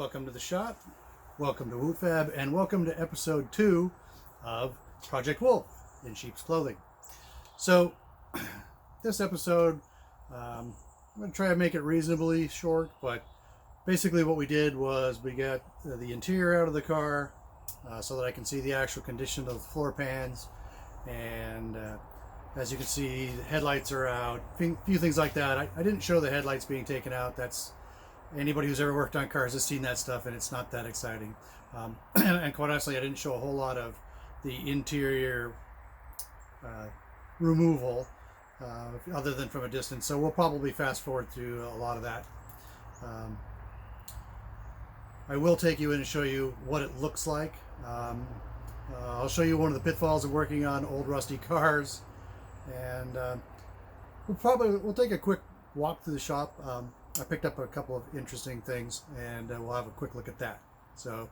welcome to the shop, welcome to WooFab, and welcome to episode 2 of Project Wolf in Sheep's Clothing. So, this episode, I'm going to try to make it reasonably short, but basically what we did was we got the interior out of the car so that I can see the actual condition of the floor pans, and as you can see, the headlights are out, a few things like that. I didn't show the headlights being taken out. That's anybody who's ever worked on cars has seen that stuff, and it's not that exciting. And quite honestly, I didn't show a whole lot of the interior removal other than from a distance, so we'll probably fast forward through a lot of that. I will take you in and show you what it looks like. I'll show you one of the pitfalls of working on old rusty cars, and we'll take a quick walk through the shop. I picked up a couple of interesting things, and we'll have a quick look at that. So,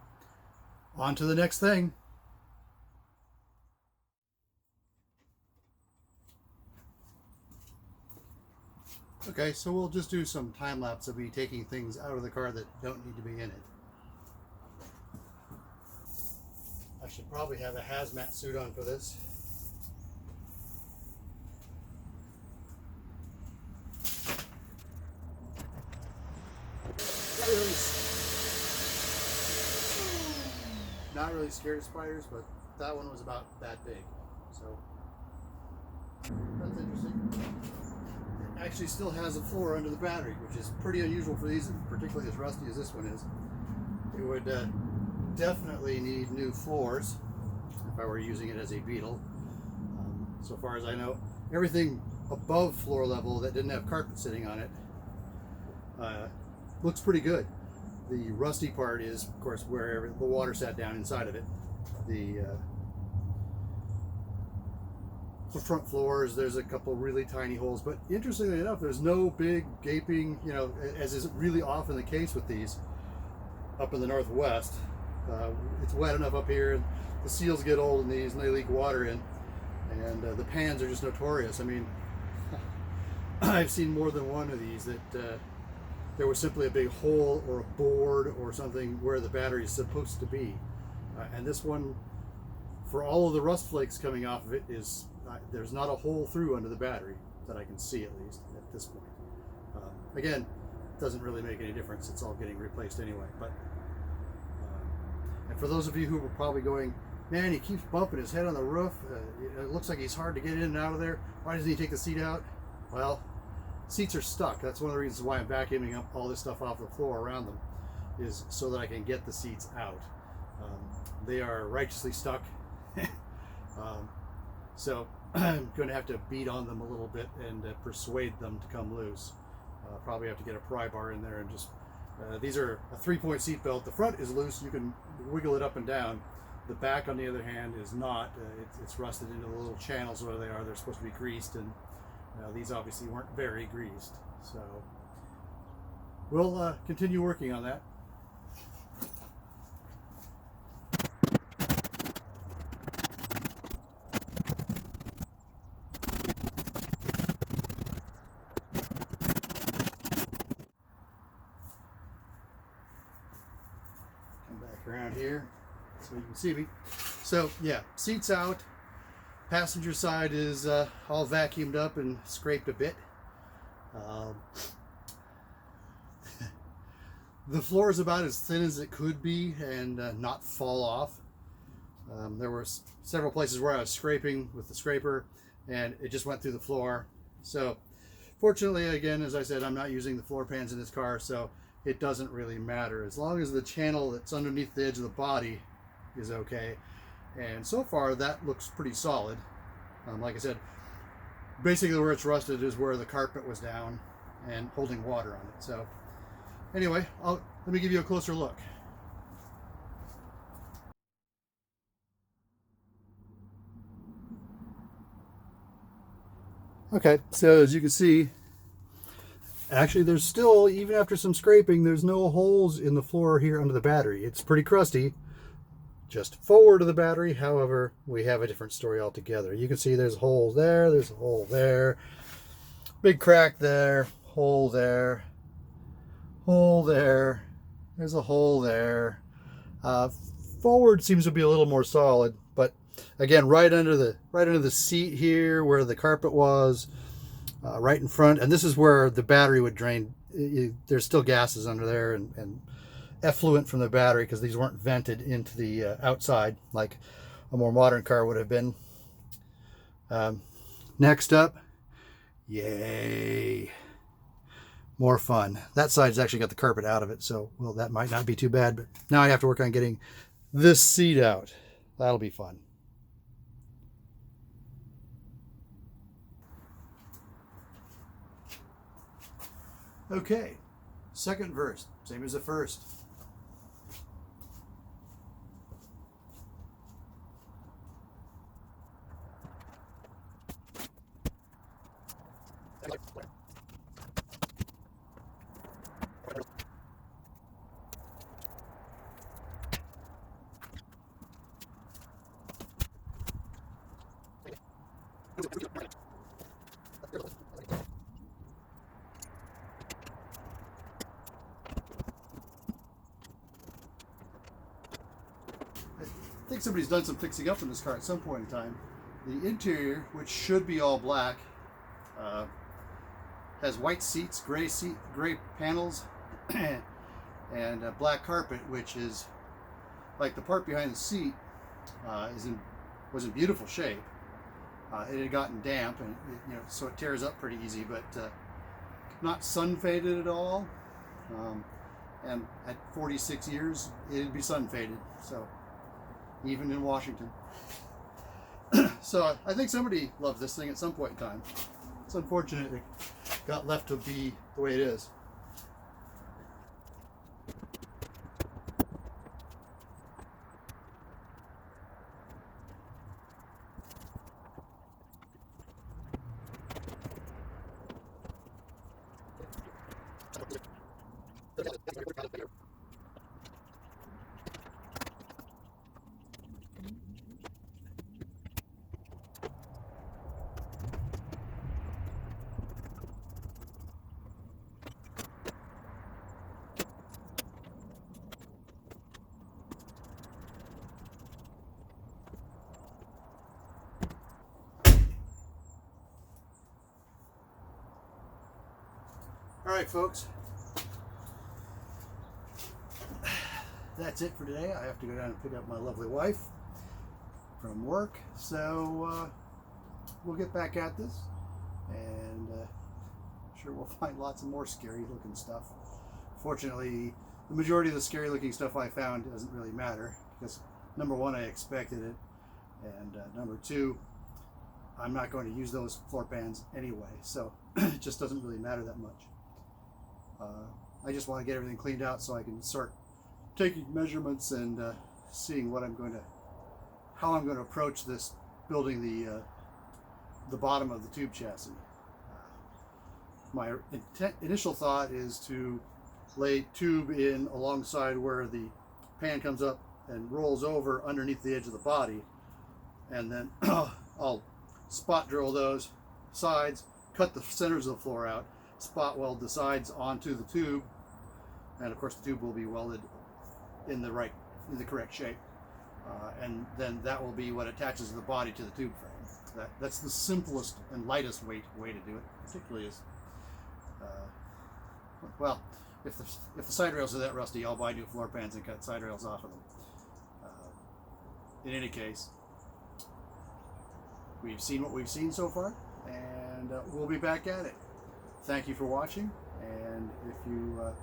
on to the next thing. Okay, so we'll just do some time lapse of me taking things out of the car that don't need to be in it. I should probably have a hazmat suit on for this. Not really scared of spiders, but that one was about that big, so that's interesting. It actually still has a floor under the battery, which is pretty unusual for these, particularly as rusty as this one is. It would definitely need new floors if I were using it as a Beetle. So far as I know, everything above floor level that didn't have carpet sitting on it looks pretty good. The rusty part is, of course, where the water sat down inside of it. The front floors, there's a couple really tiny holes, but interestingly enough, there's no big gaping, as is really often the case with these up in the Northwest. It's wet enough up here, and the seals get old in these, and they leak water in, and the pans are just notorious. I mean, I've seen more than one of these that there was simply a big hole or a board or something where the battery is supposed to be. And this one, for all of the rust flakes coming off of it, is there's not a hole through under the battery that I can see, at least at this point. Again, it doesn't really make any difference. It's all getting replaced anyway. But and for those of you who were probably going, man, he keeps bumping his head on the roof. It looks like he's hard to get in and out of there. Why doesn't he take the seat out? Well, seats are stuck. That's one of the reasons why I'm vacuuming up all this stuff off the floor around them, is so that I can get the seats out. They are righteously stuck. So I'm going to have to beat on them a little bit and persuade them to come loose. Probably have to get a pry bar in there and just, these are a 3-point seat belt. The front is loose. You can wiggle it up and down. The back, on the other hand, is not. It's rusted into the little channels where they are. They're supposed to be greased, and these obviously weren't very greased. So we'll continue working on that. Come back around here so you can see me. So yeah, seats out. Passenger side is all vacuumed up and scraped a bit. The floor is about as thin as it could be and not fall off. There were several places where I was scraping with the scraper and it just went through the floor. So fortunately, again, as I said, I'm not using the floor pans in this car, so it doesn't really matter as long as the channel that's underneath the edge of the body is okay. And so far that looks pretty solid. Like I said, basically where it's rusted is where the carpet was down and holding water on it. So anyway, let me give you a closer look. Okay, so as you can see, actually there's still, even after some scraping, there's no holes in the floor here under the battery. It's pretty crusty. Just forward of the battery, however, we have a different story altogether. You can see there's a hole there, there's a hole there, big crack there, hole there, hole there, There's a hole there. Uh, Forward seems to be a little more solid, but again, right under the seat here where the carpet was, right in front, and this is where the battery would drain. There's still gases under there and effluent from the battery because these weren't vented into the outside like a more modern car would have been. Next up, yay, more fun. That side's actually got the carpet out of it, so well, that might not be too bad, but now I have to work on getting this seat out. That'll be fun. Okay, second verse, same as the first. I think somebody's done some fixing up in this car at some point in time. The interior, which should be all black, has white seats, gray panels, and a black carpet, which is like the part behind the seat was in beautiful shape. It had gotten damp, and so it tears up pretty easy, but not sun faded at all. And at 46 years, it'd be sun faded. So even in Washington. So I think somebody loved this thing at some point in time. It's unfortunate it got left to be the way it is. All right, folks. That's it for today. I have to go down and pick up my lovely wife from work. So we'll get back at this, and sure we'll find lots of more scary looking stuff. Fortunately, the majority of the scary looking stuff I found doesn't really matter because number one, I expected it, and number two, I'm not going to use those floor pans anyway, so it just doesn't really matter that much. I just want to get everything cleaned out so I can start taking measurements and seeing how I'm going to approach this, building the bottom of the tube chassis. My initial thought is to lay tube in alongside where the pan comes up and rolls over underneath the edge of the body, and then I'll spot drill those sides, cut the centers of the floor out, spot weld the sides onto the tube, and of course the tube will be welded in the correct shape, and then that will be what attaches the body to the tube frame. That's the simplest and lightest way to do it, particularly as well, if the side rails are that rusty, I'll buy new floor pans and cut side rails off of them. In any case, we've seen what we've seen so far, and we'll be back at it. Thank you for watching, and if you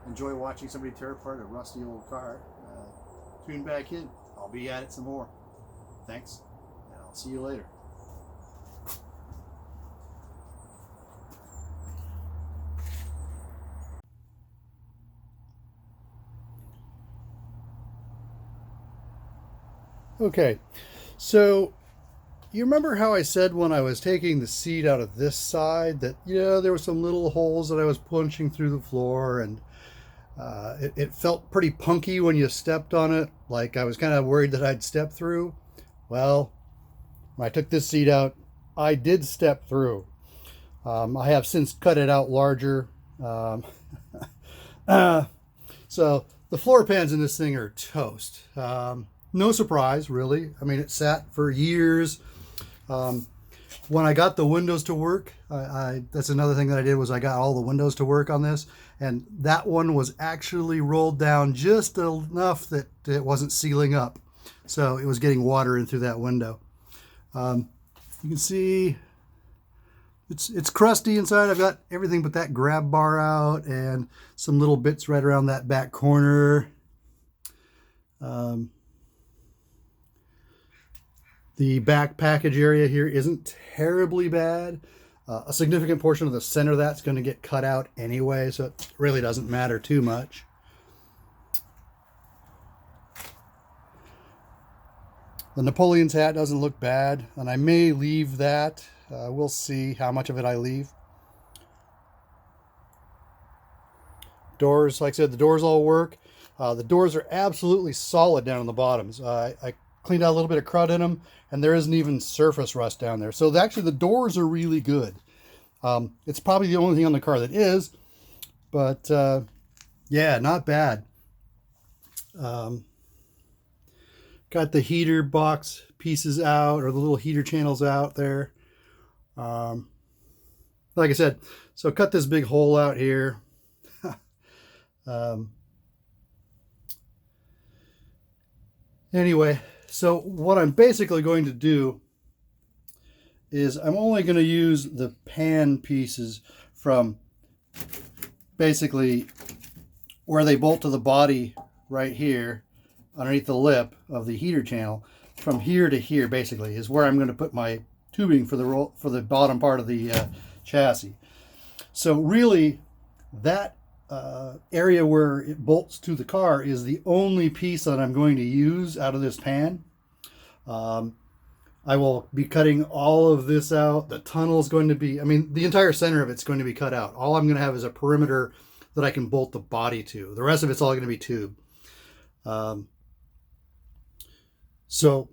enjoy watching somebody tear apart a rusty old car, tune back in. I'll be at it some more. Thanks, and I'll see you later. Okay, so you remember how I said when I was taking the seat out of this side that, there were some little holes that I was punching through the floor, and it felt pretty punky when you stepped on it, like I was kind of worried that I'd step through. Well, when I took this seat out, I did step through. So So the floor pans in this thing are toast. No surprise, really. I mean, it sat for years. When I got the windows to work, that's another thing that I did was I got all the windows to work on this, and that one was actually rolled down just enough that it wasn't sealing up. So it was getting water in through that window. You can see it's crusty inside. I've got everything but that grab bar out and some little bits right around that back corner. The back package area here isn't terribly bad. A significant portion of the center of that's going to get cut out anyway, so it really doesn't matter too much. The Napoleon's hat doesn't look bad, and I may leave that. We'll see how much of it I leave. Doors, like I said, the doors all work. The doors are absolutely solid down on the bottoms. I cleaned out a little bit of crud in them, and there isn't even surface rust down there. So actually the doors are really good. It's probably the only thing on the car that is, but yeah, not bad. Got the heater box pieces out, or the little heater channels out there. Like I said, so cut this big hole out here. Anyway, so what I'm basically going to do is I'm only going to use the pan pieces from basically where they bolt to the body right here underneath the lip of the heater channel. From here to here basically is where I'm going to put my tubing for the bottom part of the chassis. So really that area where it bolts to the car is the only piece that I'm going to use out of this pan. I will be cutting all of this out. The tunnel is going to be, I mean, the entire center of it's going to be cut out. All I'm going to have is a perimeter that I can bolt the body to. The rest of it's all going to be tube. So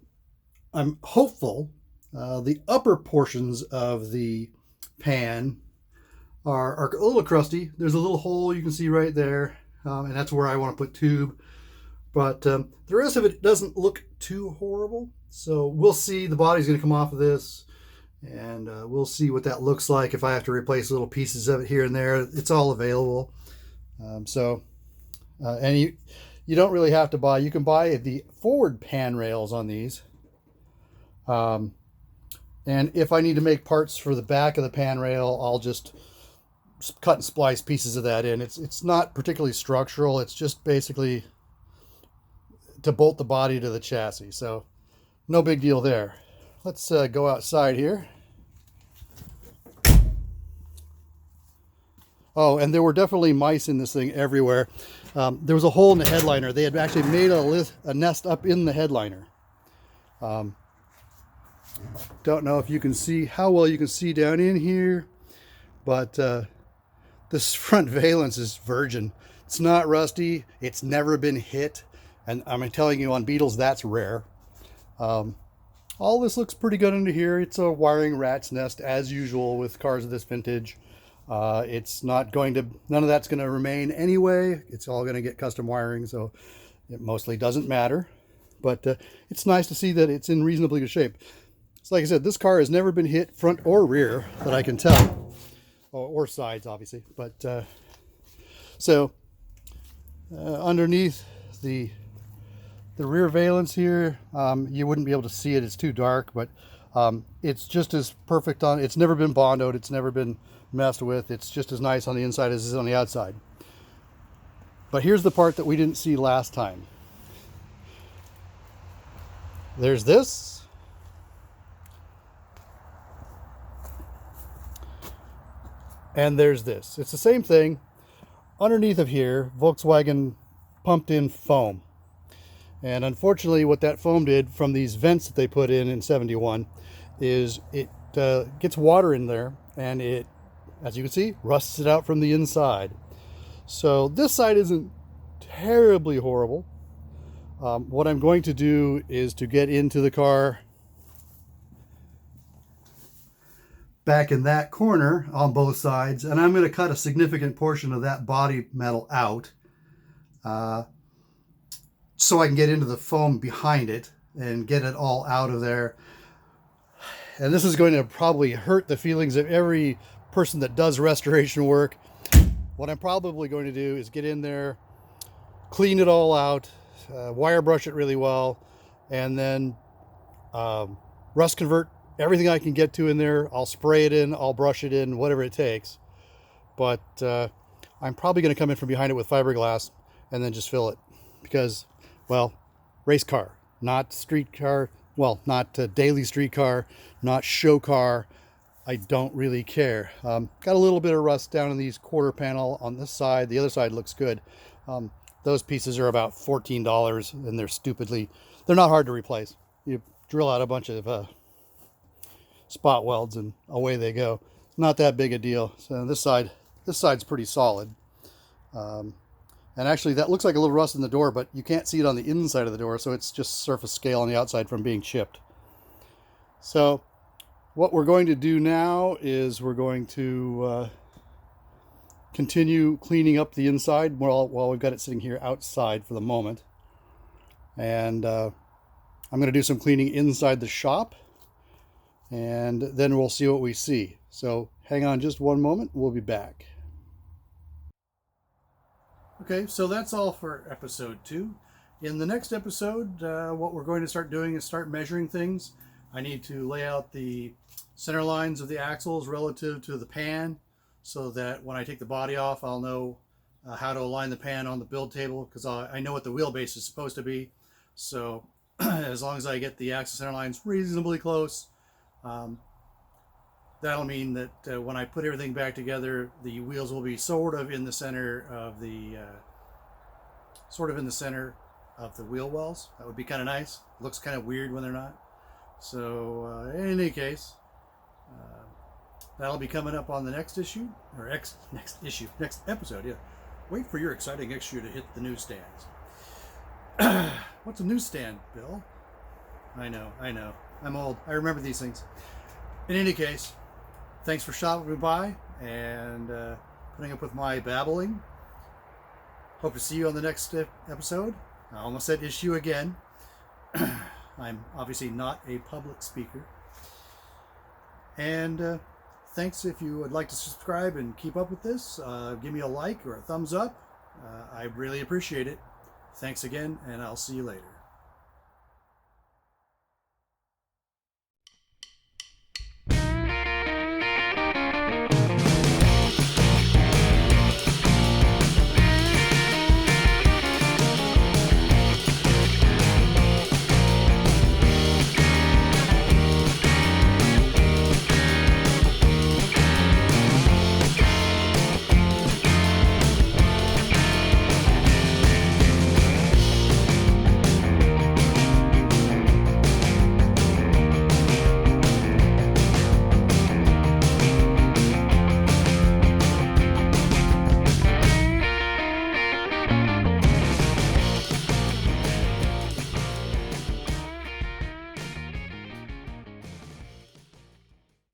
I'm hopeful the upper portions of the pan are a little crusty. There's a little hole you can see right there, and that's where I want to put tube. But the rest of it doesn't look too horrible. So we'll see. The body's going to come off of this, and we'll see what that looks like. If I have to replace little pieces of it here and there, it's all available. And you don't really have to buy. You can buy the forward pan rails on these. And if I need to make parts for the back of the pan rail, I'll just cut and splice pieces of that in. It's not particularly structural. It's just basically to bolt the body to the chassis. So no big deal there. Let's go outside here. Oh, and there were definitely mice in this thing everywhere. There was a hole in the headliner. They had actually made a nest up in the headliner. Don't know if you can see how well you can see down in here, but this front valence is virgin. It's not rusty. It's never been hit. And I'm telling you, on Beetles, that's rare. All this looks pretty good under here. It's a wiring rat's nest, as usual with cars of this vintage. It's not going to, none of that's going to remain anyway. It's all going to get custom wiring, so it mostly doesn't matter. But it's nice to see that it's in reasonably good shape. So like I said, this car has never been hit front or rear that I can tell. Or sides, obviously. But underneath the rear valence here, you wouldn't be able to see it. It's too dark, but it's just as perfect on. It's never been bondoed. It's never been messed with. It's just as nice on the inside as it is on the outside. But here's the part that we didn't see last time. There's this. And there's this. It's the same thing. Underneath of here, Volkswagen pumped in foam. And unfortunately, what that foam did from these vents that they put in 71 is it gets water in there, and it, as you can see, rusts it out from the inside. So this side isn't terribly horrible. What I'm going to do is to get into the car back in that corner on both sides, and I'm going to cut a significant portion of that body metal out. so I can get into the foam behind it and get it all out of there. And this is going to probably hurt the feelings of every person that does restoration work. What I'm probably going to do is get in there, clean it all out, wire brush it really well, and then rust convert everything I can get to in there. I'll spray it in, I'll brush it in, whatever it takes. But I'm probably going to come in from behind it with fiberglass and then just fill it. Because, well, race car, not street car, well, not daily street car, not show car. I don't really care. Got a little bit of rust down in these quarter panel on this side. The other side looks good. Those pieces are about $14 and they're not hard to replace. You drill out a bunch of spot welds and away they go. Not that big a deal. So this side's pretty solid. And actually that looks like a little rust in the door, but you can't see it on the inside of the door, so it's just surface scale on the outside from being chipped. So what we're going to do now is we're going to continue cleaning up the inside while we've got it sitting here outside for the moment. And I'm going to do some cleaning inside the shop, and then we'll see what we see. So hang on just one moment, we'll be back. Okay, so that's all for episode 2. In the next episode, what we're going to start doing is start measuring things. I need to lay out the center lines of the axles relative to the pan, so that when I take the body off, I'll know how to align the pan on the build table, because I know what the wheelbase is supposed to be. So as long as I get the axle center lines reasonably close, that'll mean that when I put everything back together, the wheels will be sort of in the center of the wheel wells. That would be kind of nice. Looks kind of weird when they're not. So in any case, that'll be coming up on the next issue, or next episode. Yeah, wait for your exciting issue to hit the newsstands. What's a newsstand, Bill? I know. I'm old. I remember these things. In any case, thanks for stopping by and putting up with my babbling. Hope to see you on the next episode. I almost said issue again. I'm obviously not a public speaker. And thanks if you would like to subscribe and keep up with this. Give me a like or a thumbs up. I really appreciate it. Thanks again, and I'll see you later.